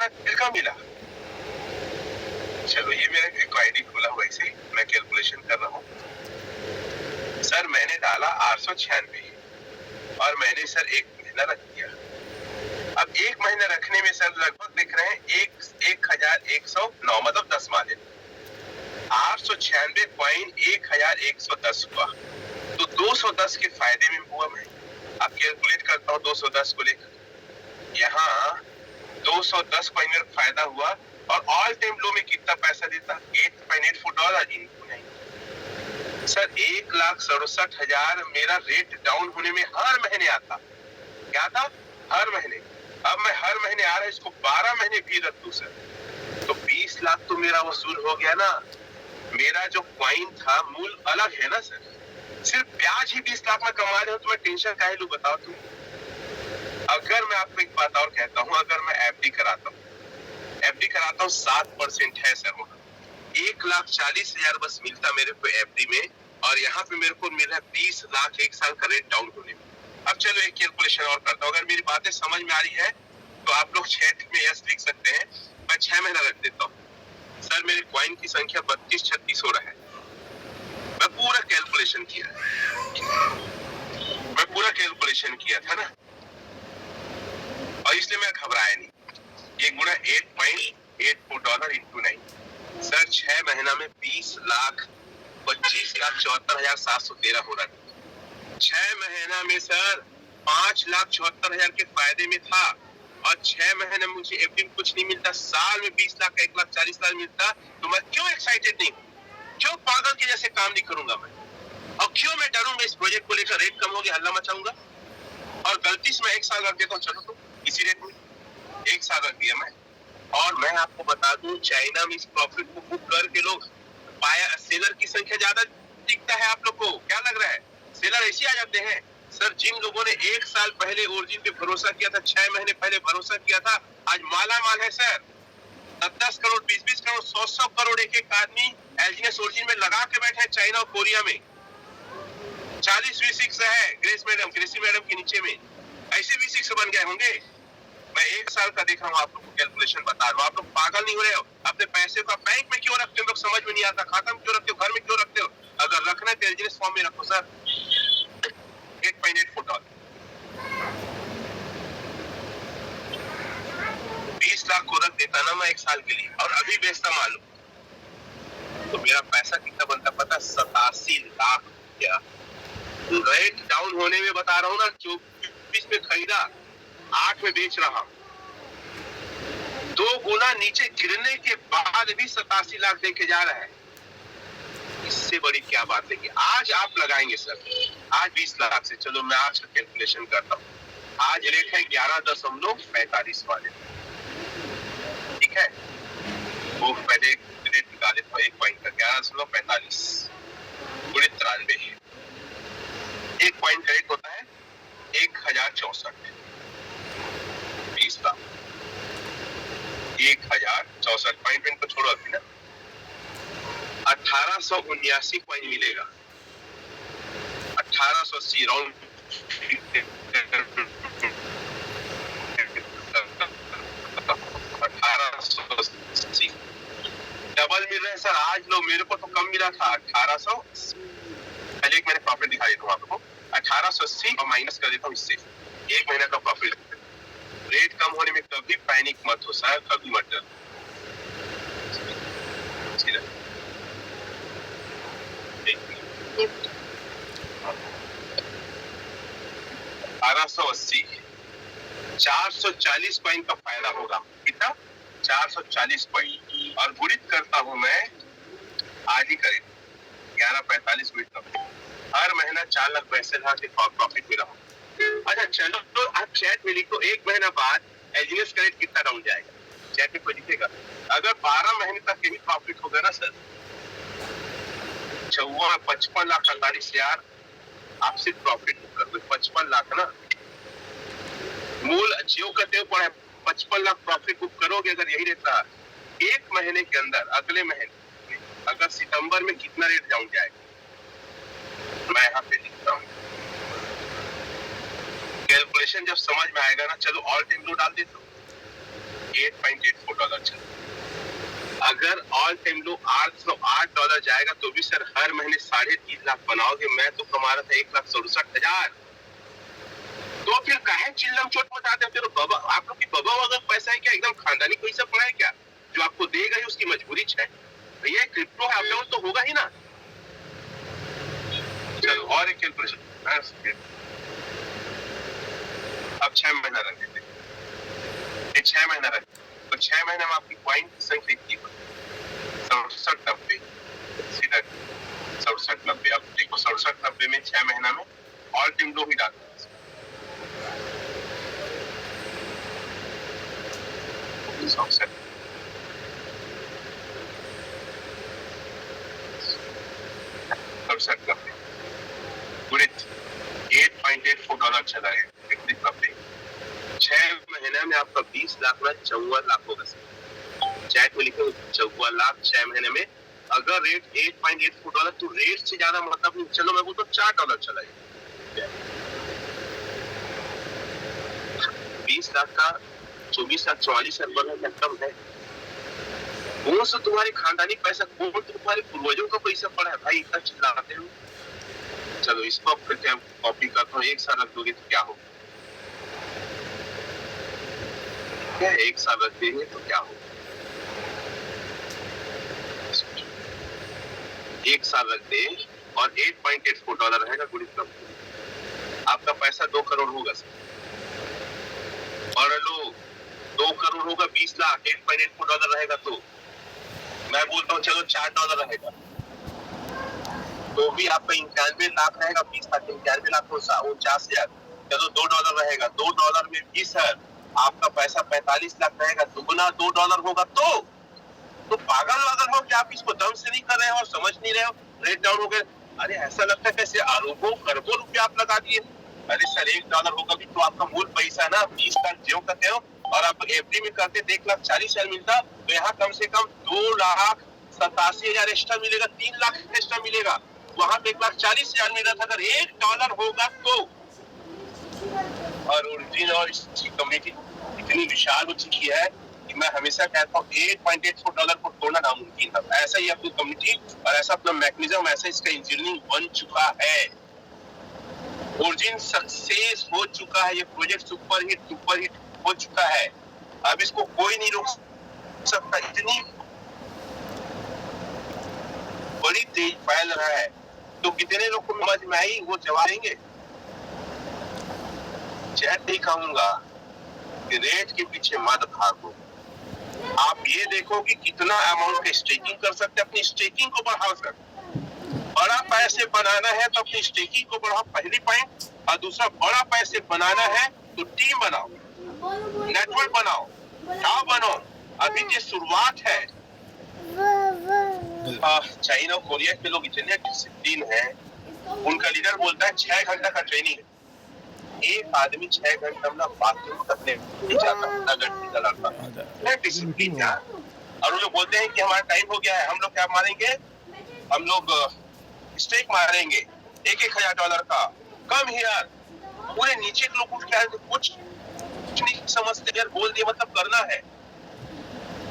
कितना का मिला। चलो ये मेरा एक आईडी खोला हुआ इसे मैं कैलकुलेशन कर रहा हूँ। सर मैंने डाला 896 और मैंने सर 1 महीना रख दिया। अब 1 महीना रखने में सर लगभग दिख रहे हैं 1109 मतलब 10 माने 896.1110 हुआ तो 210 के फायदे में हुआ। मैं अब कैलकुलेट करता हूँ 210 को लेकर। यहाँ 210 कॉइन में फायदा हुआ और ऑल टाइम लो में कितना पैसा देता $8.84 इंटू 9 सर 1,67,000 मेरा रेट डाउन होने में हर महीने आता। क्या था? हर महीने। अब मैं हर महीने आ रहा है इसको 12 महीने भी रख दूं सर तो 20 लाख तो मेरा वसूल हो गया ना। मेरा जो क्वाइन था मूल अलग है ना सर। सिर्फ ब्याज ही 20 लाख में कमा रहे हो तो मैं टेंशन काहे लूं बताओ तुम। अगर मैं आपको एक बात और कहता हूँ, अगर मैं एफडी कराता हूँ 7% है सर वहाँ 1,40,000 बस मिलता मेरे को एफडी में और यहाँ पे मेरे को मिल रहा है 20 लाख 1 साल का रेट डाउन होने में। अब चलो एक कैलकुलेशन और करता हूँ। अगर मेरी बातें समझ में आ रही है तो आप लोग चैट में यस लिख सकते हैं। मैं 6 महीना रख देता हूँ। सर मेरे क्वाइन की संख्या 32-36 हो रहा है। मैं पूरा कैलकुलेशन किया था ना और इसलिए मैं घबराया नहीं। ये गुणा $8.84 इंटू 9 सर 6 महीना में 20,25,74,713 हो रहा है। 6 महीना में सर 5,74,000 के फायदे में था और 6 महीने में मुझे एफडी में कुछ नहीं मिलता। साल में 20 लाख 1,40,000 मिलता तो मैं क्यों एक्साइटेड नहीं? क्यों पागल के जैसे काम नहीं करूंगा मैं? और क्यों मैं डरूंगा इस प्रोजेक्ट को लेकर? रेट कम हो गया हल्ला मचाऊंगा और गलती से मैं 1 साल रख देता हूँ। चलो तो इसी रेट में 1 साल रख दिया मैं। और मैं आपको बता दूं चाइना में इस प्रॉफिट को बुक करके लोग पाया सेलर की संख्या ज्यादा दिखता है। आप लोग को क्या लग रहा है सेलर ऐसे आ जाते हैं? सर जिन लोगों ने 1 साल पहले ओरिजिन पे भरोसा किया था 6 महीने पहले भरोसा किया था आज माला माल है सर। 10-10 करोड़ 20-20 करोड़ 100-100 करोड़ एक आदमी एलजीएस ओरिजिन में लगा के बैठे हैं चाइना और कोरिया में। 40 V6 है ग्रेसी मैडम के नीचे में ऐसे V6 बन गए होंगे। मैं 1 साल का देख रहा हूँ आप लोग को कैलकुलेशन बता रहा हूँ। आप लोग पागल नहीं हो रहे हो? अपने पैसे को बैंक में क्यों रखते हो? लोग समझ में नहीं आता। खाता में क्यों रखते हो? घर में क्यों रखते हो? अगर रखना है तो एलजीएस फॉर्म में रखो सर। $8.84 20 लाख को रख देता ना मैं 1 साल के लिए और अभी बेचता मालूम तो मेरा पैसा कितना बनता पता? 87 लाख। क्या रेट डाउन होने में बता रहा हूँ ना। 24 में खरीदा 8 में बेच रहा हूँ। 2 गुना नीचे गिरने के बाद भी 87 लाख देके जा रहा है। इससे बड़ी क्या बात है कि आज आप लगाएंगे सर आज 20 लाख से। चलो मैं आज का कैलकुलेशन करता हूँ। आज रेट है 11.45 वाले। ठीक है वो पहले रेट निकाले था 1 पॉइंट का 11.45 गुणित 93। 1 पॉइंट का रेट होता है 1,064 20 लाख 1,064 पॉइंट को छोड़ो अभी ना 1,879 पॉइंट मिलेगा। 1,880 राउंड 1,880 डबल मिल रहा है सर आज। लोग मेरे को तो कम मिला था 1,800। पहले एक मैंने प्रॉफिट दिखा देता हूँ आपको 1,880 और माइनस कर देता हूँ इससे 1 महीना का प्रॉफिट। रेट कम होने में कभी पैनिक मत हो सर, कभी मत डरो। 1,880 440 पॉइंट का फायदा होगा। कितना? 440 पॉइंट और गुणित करता हूं मैं आज ही करें 11.45 मिनट का। हर महीना 4 लाख पैसे ला के प्रॉफिट मिला हो। अच्छा चलो तो आप चैट में लिखो 1 महीना बाद एलजीएस का रेट कितना डाउन जाएगा। चैट में कोई लिखेगा अगर 12 महीने तक यही प्रॉफिट होगा ना सर 55 लाख 48,000 आप सिर्फ प्रॉफिट बुक कर दो। 55 लाख ना मूल जियो का देव पड़ा 55 लाख प्रॉफिट बुक करोगे अगर यही रेट रहा 1 महीने के अंदर। अगले महीने अगर सितंबर में कितना रेट डाउन जाएगा मैं यहाँ पे लिखता हूँ। कैलकुलेशन जब समझ में आएगा ना चलो ऑल टाइम लो डाल देता हूँ। $8.84 चल। अगर ऑल टाइम लो $808 जाएगा तो भी सर हर महीने 3.5 लाख बनाओगे। मैं तो कमा रहा था 1,67,000। तो फिर काहे चिल्लम चोट मचाते हो? बाबा आप लोग की बाबा वगैरह पैसा है क्या? एकदम खानदानी पैसा पड़ा है क्या? जो आपको देगा ही उसकी मजबूरी है। ये क्रिप्टो है, आप लोगों तो होगा ही ना। चलो और एक कैलकुलेशन अब 6 महीना रख देते। 6 महीना रख तो 6 महीने में आपकी क्वाइन की संख्या कितनी होगी? 67-90 सीधा 67-90। अब देखो 67-90 में 6 महीना में ऑल टाइम लो ही डाल 67-90 पूरे $8.84 चला है। 6 महीने में आपका 20 लाख में 54 लाख होगा। चैट में लिखे 54 लाख 6 महीने में। अगर रेट $8.84 तो रेट से ज्यादा मतलब नहीं। चलो मैं बोलता $4 चला है। 20 लाख का 24,44 क्या कम है? कौन सा तुम्हारी खानदानी पैसा, कौन तुम्हारे पूर्वजों का पैसा पड़ा है भाई? इतना चिल्लाते हो। चलो इसको फिर क्या कॉपी करता हूँ। 1 साल रख दोगे तो क्या होगा? क्या 1 साल रख देंगे तो क्या होगा? 1 साल रख दे और $8.84 रहेगा गुणित आपका पैसा 2 करोड़ होगा सर। और लो 2 करोड़ होगा 20 लाख $8.84 रहेगा तो मैं बोलता हूँ चलो $4 रहेगा तो भी आपका 91 लाख रहेगा। 20 लाख 91 लाख 49,000। चलो $2 रहेगा। $2 में भी सर आपका पैसा 45 लाख रहेगा। दुगना $2 होगा तो पागल वागल हो कि आप इसको दम से नहीं कर रहे हो और समझ नहीं रहे हो। रेट डाउन हो गए। अरे ऐसा लगता है कैसे अरबों खरबों रुपया आप लगा दिए। अरे सर $1 होगा भी तो आपका मूल पैसा ना 20 लाख ज्यों का त्यों और आप एफडी में करते 1,40,000 मिलता तो यहाँ कम से कम 2,87,000 एक्स्ट्रा मिलेगा। 3 लाख एक्स्ट्रा मिलेगा। वहां पे 1,40,000 मिल रहा था। अगर $1 होगा तो और ओरिजिन और इसकी कम्युनिटी इतनी विशाल हो चुकी है कि मैं हमेशा कहता हूँ $8.84 को तोड़ना नामुमकिन है। ऐसा ही अपनी कम्युनिटी और ऐसा अपना मैकेनिज्म, ऐसा इसका इंजीनियरिंग बन चुका है। ओरिजिन सक्सेस हो चुका है। ये प्रोजेक्ट सुपर हिट हो चुका है। अब इसको कोई नहीं रोक सकता। इतनी बड़ी तेज फैल रहा है तो कितने लोग को समझ में आई वो जवाब देंगे। चैट नहीं कहूंगा कि रेट के पीछे मत भागो। आप ये देखो कि कितना अमाउंट की स्टेकिंग कर सकते हैं। अपनी स्टेकिंग को बढ़ाओ सर। बड़ा पैसे बनाना है तो अपनी स्टेकिंग को बढ़ाओ, पहली पॉइंट। और दूसरा बड़ा पैसे बनाना है तो टीम बनाओ, नेटवर्क बनाओ, क्या बनो। अभी ये शुरुआत है। चाइना और कोरिया के लोग इतने डिसिप्लिन हैं। उनका लीडर बोलता है 6 घंटा का ट्रेनिंग है। एक आदमी 6 घंटा में बाथरूम करने नहीं जाता। डिसिप्लिन क्या? और वो लोग बोलते हैं कि हमारा टाइम हो गया है, हम लोग क्या मारेंगे? हम लोग स्टेक मारेंगे $1,000 का। कम हियर पूरे नीचे के लोग उठ के आए तो कुछ नहीं समझते यार। बोल दिया मतलब करना है।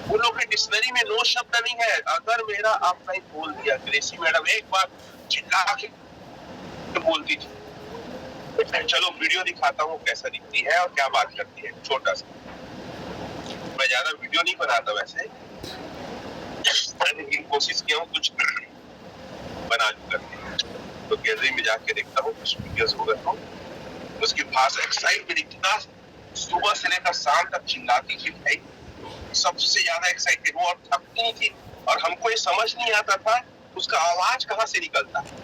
उन लोग के डिक्शनरी में नो शब्द नहीं है। अगर मेरा आपने बोल दिया, ग्रेसी मैडम एक बार चिल्ला के बोलती थी। चलो वीडियो दिखाता हूँ कैसा दिखती है और क्या बात करती है। छोटा सा मैं ज्यादा वीडियो नहीं बनाता वैसे, लेकिन कोशिश किया हूँ कुछ बना करके। तो गैलरी में जाके देखता हूँ कुछ वीडियोस होगा तो उसकी भाषा एक्साइटमेंट इतना सुबह से लेकर शाम तक चिल्लाती थी भाई। सबसे ज्यादा एक्साइटेड हूँ और थकती नहीं थी। और हमको ये समझ नहीं आता था उसका आवाज कहाँ से निकलता है।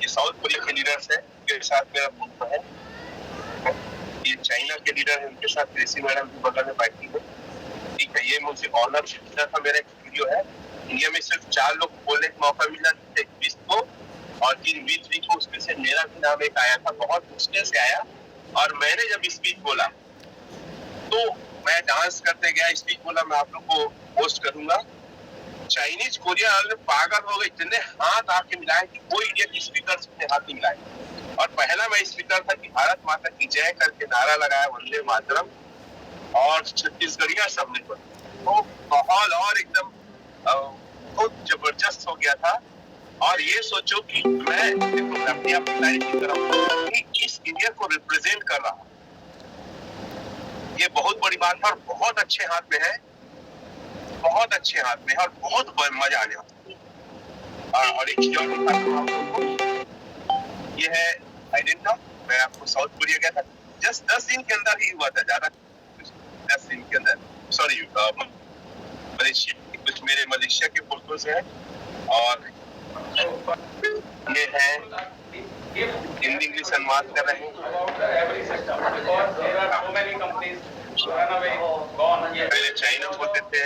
ये साउथ कोरिया के लीडर्स है, इनके साथ मेरा ग्रुप है। ये चाइना के लीडर है, उनके साथ ग्रेसी मैडम भी बगल में बैठी है। ठीक है, ये मुझे ऑनर मिला था, मेरा एक वीडियो है। इंडिया में सिर्फ 4 लोग बोलने का मौका मिला, 20 को, और 3 को उसमें से मेरा भी नाम एक आया था, बहुत मुश्किल से आया। और मैंने जब स्पीच बोला तो मैं डांस करते गया, स्पीच बोला, मैं आप लोग को पोस्ट करूंगा। चाइनीज कोरिया वाले पागल हो गए, इतने हाथ आके मिलाए कि कोई इंडिया के स्पीकर से हाथ नहीं मिलाए। और पहला मैं स्पीकर था कि भारत माता की जय करके नारा लगाया, वंदे मातरम, और छत्तीसगढ़िया सबने तो माहौल और एकदम बहुत जबरदस्त हो गया था। और ये सोचो कि मैं अपनी तारीफ कर रहा हूँ कि इस इंडिया को रिप्रेजेंट कर रहा हूँ, ये बहुत बड़ी बात है। और बहुत अच्छे हाथ में है, बहुत अच्छे हाथ में है, और बहुत मजा आने वाला है। और एक चीज और दिखाता हूँ आप लोगों को, ये है आइडेंटा। मैं आपको साउथ कोरिया गया था, जस्ट 10 दिन के अंदर ही हुआ था, ज्यादा 10 दिन के अंदर। सॉरी, मलेशिया, कुछ मेरे मलेशिया के फोटोज हैं। और ये है हिंदी इंग्लिश अनुवाद कर रहे हैं। पहले चाइना बोलते थे,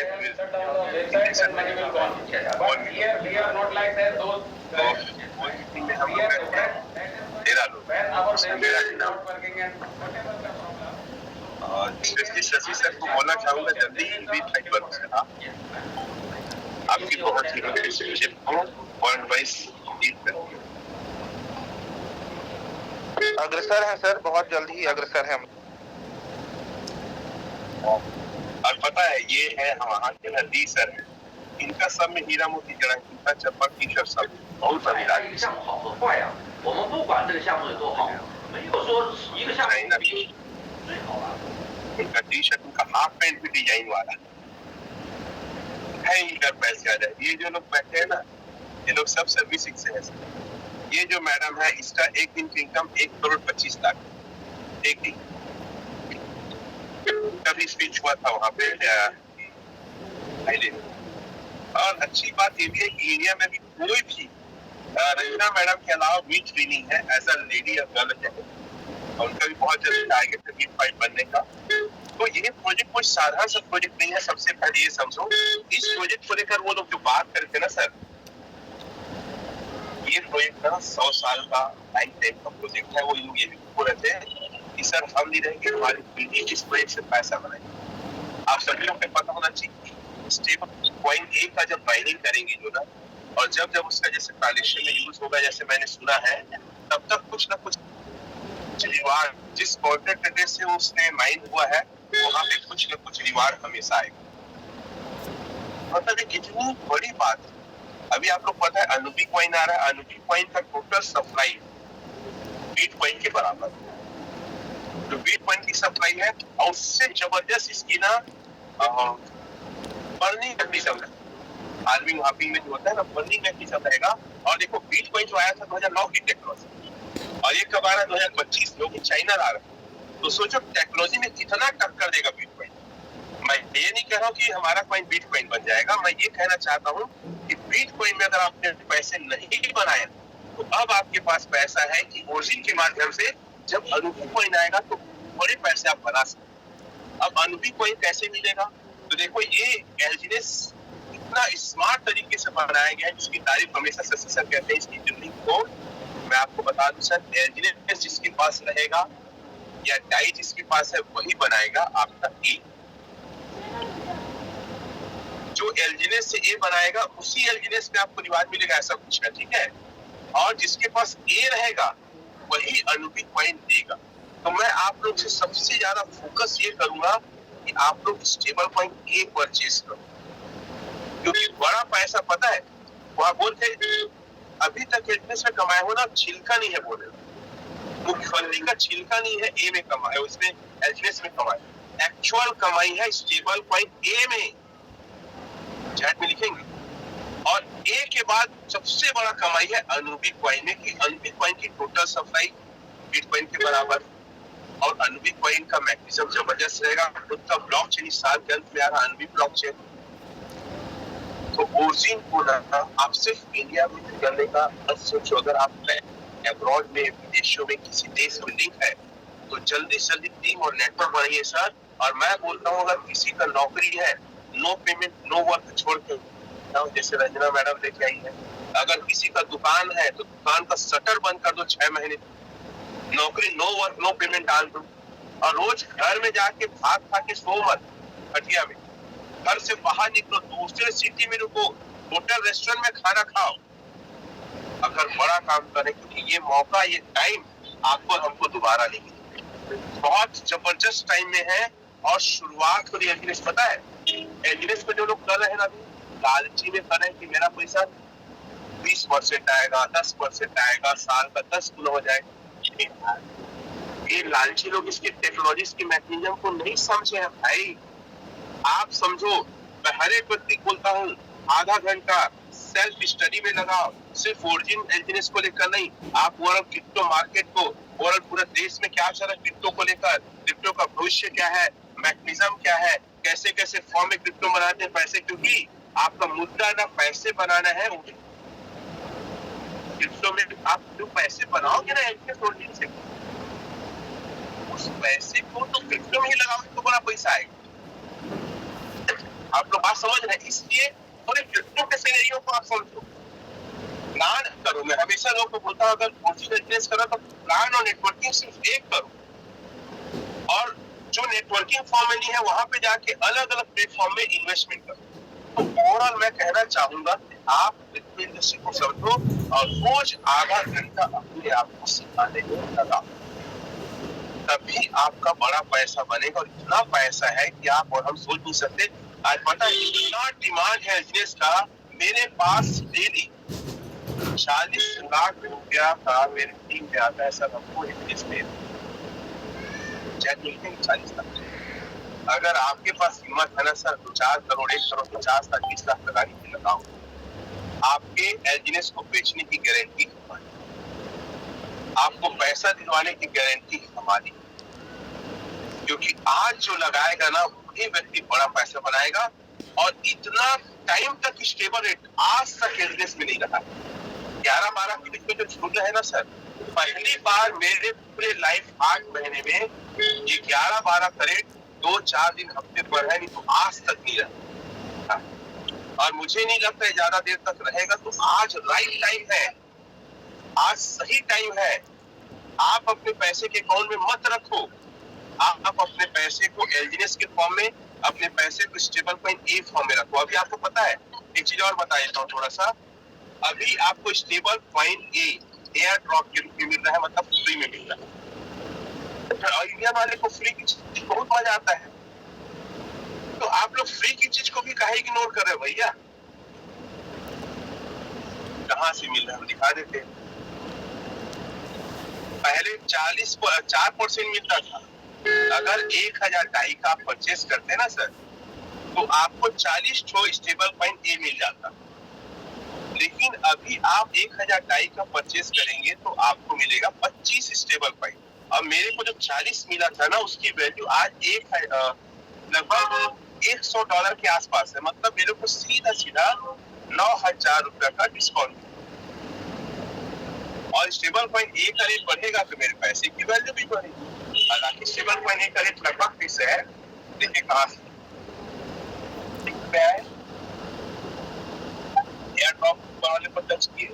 हम लोग 13 लोग, मेरा भी नाम। और स्पेशली शशि सर को बोलना चाहूंगा, जल्दी हिंदी टाइप बनो। आपकी बहुत ही रिलेशनशिप हो, वर्ल्ड वाइज अग्रसर है सर, बहुत जल्दी ही अग्रसर है। और पता है, ये है वहाँ के नदी सर है, इनका सब में हीरा मोती जड़ा, इनका चप्पल टी शर्ट सब बहुत अभिलाषी। इनका टी शर्ट, उनका हाफ पैंट भी डिजाइन वाला है, इनका पैसे आ जाए। ये जो लोग बैठे हैं ना, ये लोग सब सर्विसिंग से है। ये जो मैडम है, इसका एक दिन की इनकम 1,25,00,000 एक दिन। कभी स्पीच हुआ था वहाँ पे। और अच्छी बात ये भी है कि इंडिया में भी कोई भी रचना मैडम के अलावा बीच भी नहीं है एज अ लेडी और गर्ल है, और उनका भी बहुत जल्दी टारगेट है बीट 5 बनने का। तो ये प्रोजेक्ट कोई साधारण सा प्रोजेक्ट नहीं है। सबसे पहले ये समझो, इस प्रोजेक्ट को लेकर वो लोग जो बात करते ना सर, ये प्रोजेक्ट ना 100 साल का लाइफ टाइम का प्रोजेक्ट है। वो लोग ये भी बोल रहे थे कि सर हम नहीं रहेंगे, हमारी पीढ़ी इस प्रोजेक्ट से पैसा बनाएगी। आप सभी लोग को पता होना चाहिए, स्टेबल कॉइन ए का जब माइनिंग करेंगे जो ना, और जब जब उसका जैसे ट्रांजेक्शन में यूज होगा, जैसे मैंने सुना है, तब तक कुछ ना कुछ रिवार्ड, जिस कॉन्ट्रैक्ट एड्रेस से उसने माइन हुआ है, वहाँ पे कुछ ना कुछ रिवार्ड हमेशा आएगा। मतलब ये कितनी बड़ी बात है। अभी आप लोग पता है अनुबी कॉइन आ रहा है, अनुबी कॉइन का टोटल सप्लाई बिटकॉइन के बराबर, जो बिटकॉइन की सप्लाई है, और उससे जबरदस्त इसकी ना बर्निंग मैकेनिज्म है। हार्विंग हार्पिंग में जो होता है ना, बर्निंग मैकेनिज्म रहेगा। और देखो बिटकॉइन जो आया था 2009 की टेक्नोलॉजी, और ये कब आ रहा है 2025, जो कि चाइना ला रहा है। तो सोचो टेक्नोलॉजी में कितना टक्कर देगा बिटकॉइन। मैं ये नहीं कह रहा हूँ कि हमारा कॉइन बिटकॉइन बन जाएगा, मैं ये कहना चाहता हूँ कि बिटकॉइन में अगर आपने पैसे नहीं बनाए, तो अब आपके पास पैसा है कि ओरिजिन के माध्यम से जब अनुबी कॉइन आएगा तो बड़े पैसे आप बना सकते। अब अनुबी कॉइन कैसे मिलेगा? तो देखो, ये एलजीनेस इतना स्मार्ट तरीके से बनाया गया है, जिसकी तारीफ हमेशा शशि सर कहते हैं। इसकी यूनिक कोड मैं आपको बता दूं सर, एलजीनेस जिसके पास रहेगा या डाई जिसके पास है, वही बनाएगा आपका ई। जो एलजीनेस से ए बनाएगा, उसी एलजीनेस में आपको रिवार्ड मिलेगा, ऐसा कुछ है, ठीक है। और जिसके पास ए रहेगा, वही अनुबी कॉइन देगा। तो मैं आप लोग से सबसे ज्यादा फोकस ये करूंगा कि आप लोग स्टेबल कॉइन ए परचेज करो, क्योंकि बड़ा पैसा पता है वहां बोलते अभी तक एलजीनेस में कमाए हो ना, छिलका नहीं है बोले, मूंगफली का छिलका नहीं है ए में कमाए, उसमें एलजीनेस में कमाए। एक्चुअल कमाई है स्टेबल कॉइन ए में, चैट में लिखेंगे। और ए के बाद सबसे बड़ा कमाई है अनुबी कॉइन में, कि अनुबी कॉइन की टोटल सप्लाई बिटकॉइन के बराबर, और अनुबी कॉइन का मैकेनिज्म जबरदस्त रहेगा। उसका ब्लॉकचेन इस साल के अंत में आ रहा, अनुबी ब्लॉकचेन। तो ओरिजिन को ना आप सिर्फ इंडिया में करने का मत सोचो। अगर आप अब्रॉड में, विदेशों में किसी देश में लिंक है, तो जल्दी से जल्दी टीम और नेटवर्क बनाइए सर। और मैं बोलता हूँ, अगर किसी का नौकरी है नो पेमेंट नो वर्क छोड़ के, जैसे रंजना मैडम लेके आई है, अगर किसी का दुकान है तो दुकान का शटर बंद कर दो 6 महीने, नौकरी नो वर्क नो पेमेंट डाल दो, और रोज घर में जाके भात खा के सो मत खटिया में, घर से बाहर निकलो, दूसरे सिटी में रुको, होटल रेस्टोरेंट में खाना खाओ, अगर बड़ा काम करें, क्योंकि ये मौका ये टाइम आपको हमको दोबारा नहीं मिलेगा। बहुत जबरदस्त टाइम में है, और शुरुआत को एलजीनेस पता है, एलजीनेस पे जो लोग कर रहे हैं ना, लालची में कर रहे हैं कि मेरा पैसा 20% आएगा, 10% आएगा, साल का 10 गुना हो जाएगा। ये लालची लोग इसकी टेक्नोलॉजी की मैकेनिज्म को नहीं समझे हैं भाई। आप समझो, मैं हर एक व्यक्ति बोलता हूँ, आधा घंटा सेल्फ स्टडी में लगाओ, सिर्फ ओरिजिन एलजीनेस को लेकर नहीं, आप वर्ल्ड क्रिप्टो मार्केट को, वर्ल्ड पूरे देश में क्या चल रहा है क्रिप्टो को लेकर, क्रिप्टो का भविष्य क्या है, मैकेनिज्म क्या है, कैसे कैसे फॉर्म में क्रिप्टो बनाते हैं पैसे, क्योंकि आपका मुद्दा ना पैसे बनाना है, क्रिप्टो में आप जो पैसे बनाओगे ना एलजीनेस ओरिजिन से, उस पैसे को तो क्रिप्टो में ही लगाओगे तो बड़ा पैसा आएगा। आप लोग बात समझ रहे हैं, इसलिए पूरे क्रिप्टो के सिनेरियो को आप समझो, प्लान करो। मैं हमेशा लोगों को बोलता हूँ, अगर ओरिजिनल बिजनेस करो तो प्लान और नेटवर्किंग सिर्फ एक करो, और जो नेटवर्किंग फॉर्म में नहीं है वहां पे जाके अलग अलग प्लेटफॉर्म में इन्वेस्टमेंट करो। तो ओवरऑल मैं कहना चाहूंगा कि आप क्रिप्टो इंडस्ट्री को समझो और रोज आधा घंटा अपने आप को सिखाने में लगाओ, तभी आपका बड़ा पैसा बनेगा। और इतना पैसा है कि आप और हम सोच नहीं सकते। आज पता है इतना डिमांड है बिजनेस का, मेरे पास डेली 40 लाख रुपया का मेरे टीम में आता है सर, हमको बिजनेस में 40 लाख। अगर आपके पास हिम्मत है ना सर, 4 करोड़ 1 करोड़ 50 लाख 20 लाख लगाने की लगाओ, आपके एलजीनेस को बेचने की गारंटी हमारी, आपको पैसा दिलवाने की गारंटी हमारी, क्योंकि आज जो लगाएगा ना वही व्यक्ति बड़ा पैसा बनाएगा। और इतना टाइम तक स्टेबल रेट आज तक एलजीनेस में नहीं रहा। 11-12 के बीच में जो छूट रहे हैं ना सर, पहली बार मेरे पूरे लाइफ 8 महीने में ये 11-12 का रेट 2-4 दिन हफ्ते पर है, नहीं तो आज तक नहीं रहा, और मुझे नहीं लगता है ज्यादा देर तक रहेगा। तो आज राइट टाइम है, आज सही टाइम है। आप अपने पैसे के अकाउंट में मत रखो, आप अपने पैसे को एलजीनेस के फॉर्म में, अपने पैसे को स्टेबल कॉइन ए फॉर्म में रखो। अभी आपको पता है, एक चीज और बता देता हूँ थोड़ा सा, अभी आपको स्टेबल कॉइन ए एयर ड्रॉप के रूप में मिल रहा है, मतलब फ्री में मिल रहा है। और इंडिया वाले को फ्री की चीज बहुत मजा आता है, तो आप लोग फ्री की चीज को भी काहे इग्नोर कर रहे हो भैया? कहाँ से मिल रहा है हम दिखा देते हैं। पहले 4% मिलता था, अगर 1000 डाई का आप परचेस करते ना सर, तो आपको 40 ठो स्टेबल कॉइन ए मिल जाता। लेकिन अभी आप 1000 डाई का परचेस करेंगे तो आपको मिलेगा 25 स्टेबल कॉइन। अब मेरे को जो 40 मिला था ना, उसकी वैल्यू आज लगभग $100 के आसपास है, मतलब मेरे को सीधा सीधा 9000 रुपया का डिस्काउंट। और स्टेबल कॉइन ए का रेट बढ़ेगा तो मेरे पैसे की वैल्यू भी बढ़ेगी। हालांकि स्टेबल कॉइन ए का रेट लगभग फिक्स है, देखिए कहाँ से एयर ड्रॉप वाले पर टच किए,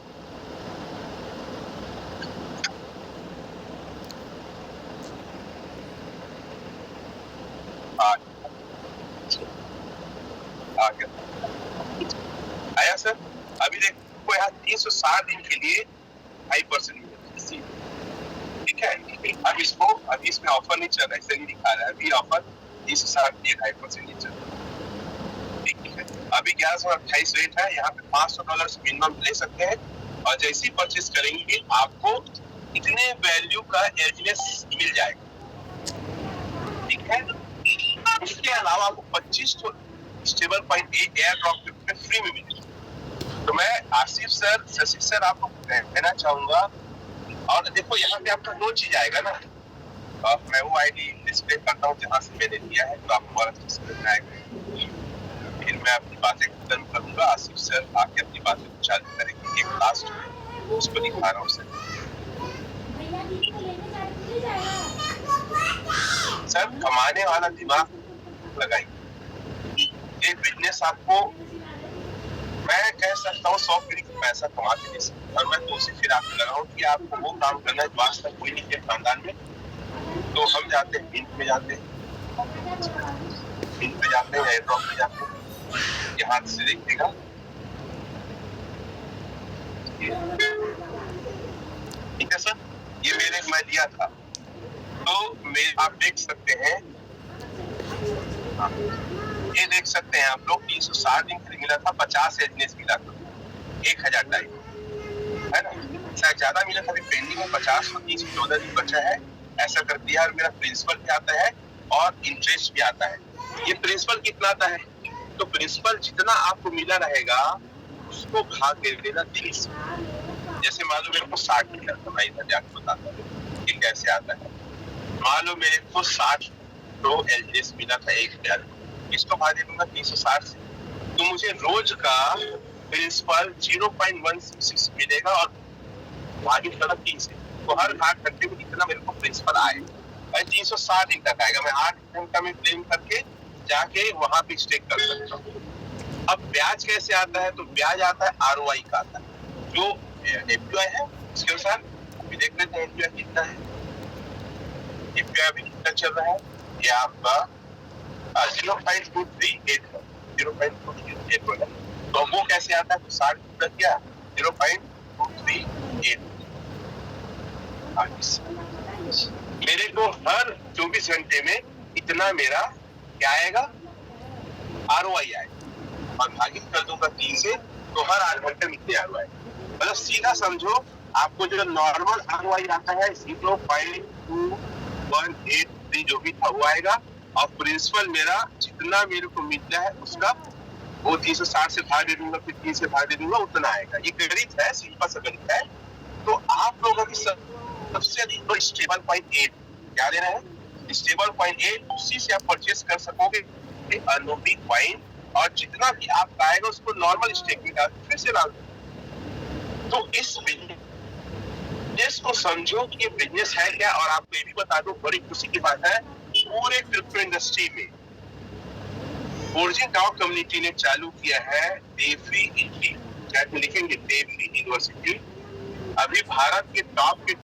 आ गया आया सर। अभी देखो यहाँ 360 दिन के लिए 5% ठीक है। अभी इसमें ऑफर नहीं चल रहा है, ऐसे नहीं दिखा रहा है, अभी ऑफर 360 दिए 5% नहीं चल रहा, ठीक है। अभी 1128 रेट है, यहाँ पे $500 मिनिमम ले सकते हैं, और जैसे ही परचेस करेंगे आपको इतने वैल्यू का एलजीनेस मिल जाएगा, ठीक है। इसके अलावा आपको 25 स्टेबल कॉइन एयर ड्रॉप के रूप में फ्री में मिलेगा। तो मैं आसिफ सर, शशि सर आपको कहना चाहूंगा, और देखो यहाँ पे आपका 2 चीज आएगा ना, तो मैं वो आईडी डिस्प्ले करता हूँ जहाँ से मैंने लिया है, तो आपको और अच्छे से आएगा। फिर मैं अपनी बातें खत्म करूंगा, आसिफ सर आके अपनी बातें चालू करेंगे। एक लास्ट में उसको दिखा रहा हूँ सर, कमाने वाला दिमाग लगाइए। एक बिजनेस आपको मैं कह सकता हूँ 100 करोड़ पैसा कमा के दे सकता हूँ, और मैं तो उसी फिर आपको लगाऊं कि आपको वो काम करना है जो आज तक कोई नहीं किया खानदान में। तो हम जाते हैं हिंद में जाते हैं, एयरड्रॉप में जाते हैं, यहाँ से देखिएगा ठीक है सर, ये मैं दिया था। तो आप देख सकते हैं, ये देख सकते हैं आप लोग 360 दिन के लिए मिला था, 50 एजनेस मिला था, 1000 टाइम है ना, शायद ज्यादा मिला था, अभी पेंडिंग में 50 और 314 दिन बचा है, ऐसा कर दिया। और मेरा प्रिंसिपल भी आता है और इंटरेस्ट भी आता है। ये प्रिंसिपल कितना आता है, तो प्रिंसिपल जितना आपको मिला रहेगा उसको भाग दे देना 30। जैसे मान लो मेरे को 60 मिला था, मैं इधर जाके बताता हूँ कि कैसे आता है। मान लो मेरे को 60 तो एलजीएस मिला था 1000, इसको भाग दे दूंगा 360 से, तो मुझे रोज का प्रिंसिपल 0.166 मिलेगा और भागी 3 से, तो हर 8 घंटे में इतना मेरे को प्रिंसिपल आएगा। 360 दिन तक आएगा, मैं 8 घंटा में क्लेम करके जाके वहां पे स्टेक कर सकता हूँ। अब ब्याज कैसे आता है, तो ब्याज आता है आरओआई का आता है, जो एफपीआई है उसके अनुसार अभी देख लेते हैं एफपीआई कितना है। एफपीआई अभी कितना चल रहा है, ये आपका 0.238 है, 0.238 है। तो वो कैसे आता है, तो 60 तक क्या 0.238। मेरे को हर 24 घंटे में इतना मेरा क्या आएगा, आरओआई आएगा, और भागित कर दूंगा 3 से, तो हर 8 घंटे में इतने आरओआई। मतलब सीधा समझो, आपको जो नॉर्मल आरओआई आता है 0.2183 जो भी था वो आएगा, और प्रिंसिपल मेरा जितना मेरे को मिलता है उसका वो 360 से भाग दे दूंगा, फिर 3 से भाग दे दूंगा, उतना आएगा। ये गणित है, सिंपल सा गणित है। तो आप लोगों की सबसे अधिक तो स्टेबल पॉइंट 8 क्या देना है, स्टेबल पॉइंट 8, उसी से आप परचेस कर सकोगे अनोपी पॉइंट, और जितना भी आपका आएगा उसको नॉर्मल स्टेक में डाल फिर से डाल। तो इस बिजनेस को समझो कि ये बिजनेस है क्या। और आपको ये भी बता दो, बड़ी खुशी की बात है, पूरे क्रिप्टो इंडस्ट्री में ओरिजिन डाउ कम्युनिटी ने चालू किया है डेफी इंस्टीट्यूट, लिखेंगे डेफी यूनिवर्सिटी। अभी भारत के टॉप के